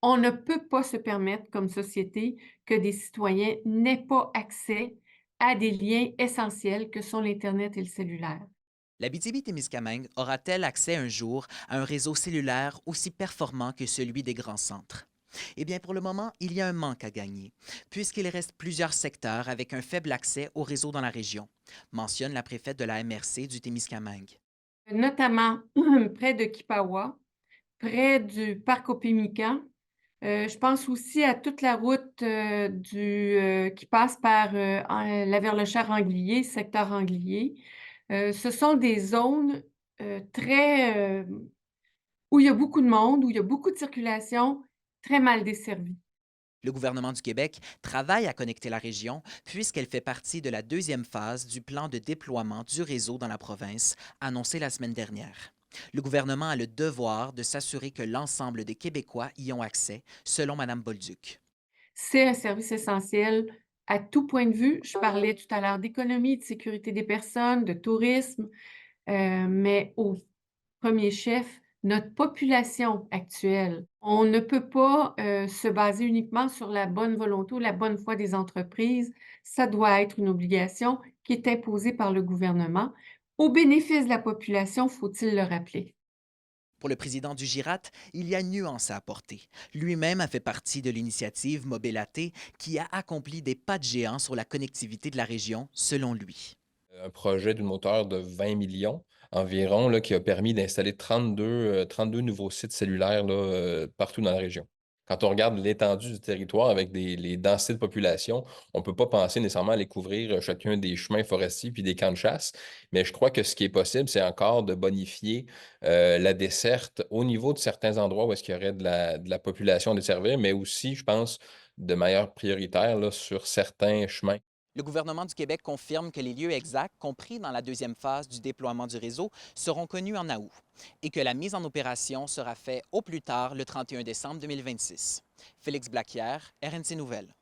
On ne peut pas se permettre comme société que des citoyens n'aient pas accès à des liens essentiels que sont l'internet et le cellulaire. L'Abitibi-Témiscamingue aura-t-elle accès un jour à un réseau cellulaire aussi performant que celui des grands centres? Eh bien, pour le moment, il y a un manque à gagner, puisqu'il reste plusieurs secteurs avec un faible accès au réseau dans la région, mentionne la préfète de la MRC du Témiscamingue. Notamment près de Kipawa, près du parc Opémican. Je pense aussi à toute la route, qui passe par, la Verlechère-Anglier, secteur Anglier. Ce sont des zones, très, où il y a beaucoup de monde, où il y a beaucoup de circulation, très mal desservies. Le gouvernement du Québec travaille à connecter la région puisqu'elle fait partie de la deuxième phase du plan de déploiement du réseau dans la province, annoncé la semaine dernière. Le gouvernement a le devoir de s'assurer que l'ensemble des Québécois y ont accès, selon Mme Bolduc. C'est un service essentiel à tout point de vue. Je parlais tout à l'heure d'économie, de sécurité des personnes, de tourisme, mais au premier chef, notre population actuelle. On ne peut pas, se baser uniquement sur la bonne volonté ou la bonne foi des entreprises. Ça doit être une obligation qui est imposée par le gouvernement au bénéfice de la population, faut-il le rappeler. Pour le président du GIRAT, il y a une nuance à apporter. Lui-même a fait partie de l'initiative Mobilaté qui a accompli des pas de géant sur la connectivité de la région, selon lui. Un projet d'une hauteur de 20 millions environ là, qui a permis d'installer 32 nouveaux sites cellulaires là, partout dans la région. Quand on regarde l'étendue du territoire avec les densités de population, on ne peut pas penser nécessairement à aller couvrir chacun des chemins forestiers puis des camps de chasse, mais je crois que ce qui est possible, c'est encore de bonifier la desserte au niveau de certains endroits où est-ce qu'il y aurait de la population à desservir, mais aussi, je pense, de manière prioritaire là, sur certains chemins. Le gouvernement du Québec confirme que les lieux exacts, compris dans la deuxième phase du déploiement du réseau, seront connus en août et que la mise en opération sera faite au plus tard le 31 décembre 2026. Félix Blaquière, RNC Nouvelles.